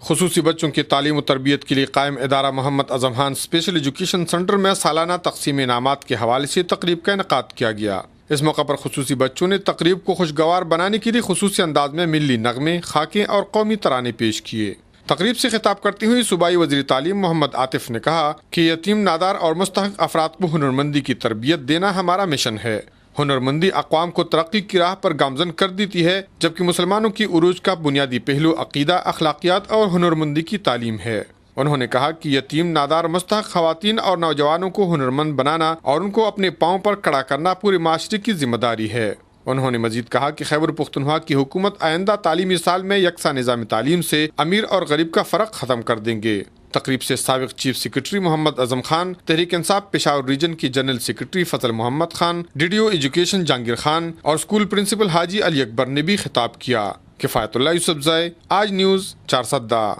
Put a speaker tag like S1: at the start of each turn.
S1: خصوصی بچوں کی تعلیم و تربیت کے لیے قائم ادارہ Muhammad Azam Khan special education centre میں سالانہ تقسیم انعامات کے حوالے سے تقریب کا انعقاد کیا گیا۔ اس موقع پر خصوصی بچوں نے تقریب کو خوشگوار بنانے کے لیے خصوصی انداز میں ملی نغمے، خاکیں اور قومی ترانے پیش کیے۔ تقریب سے خطاب کرتے ہوئے صوبائی وزیر تعلیم محمد عاطف نے کہا کہ یتیم، نادار اور مستحق افراد کو ہنرمندی کی تربیت دینا ہمارا مشن ہے۔ ہنرمندی اقوام کو ترقی کی راہ پر گامزن کر دیتی ہے، جبکہ مسلمانوں کی عروج کا بنیادی پہلو عقیدہ، اخلاقیات اور ہنرمندی کی تعلیم ہے۔ انہوں نے کہا کہ یتیم، نادار، مستحق خواتین اور نوجوانوں کو ہنرمند بنانا اور ان کو اپنے پاؤں پر کھڑا کرنا پورے معاشرے کی ذمہ داری ہے۔ انہوں نے مزید کہا کہ خیبر پختونخوا کی حکومت آئندہ تعلیمی سال میں یکساں نظام تعلیم سے امیر اور غریب کا فرق ختم کر دیں گے۔ تقریب سے سابق chief secretary Muhammad Azam Khan, Tehreek Insaf Peshawar region کی جنرل سیکرٹری فضل محمد خان، DDO ایجوکیشن جہانگیر خان اور اسکول پرنسپل حاجی علی اکبر نے بھی خطاب کیا۔ کفایت اللہ یوسف زئی، آج نیوز، چارسدہ۔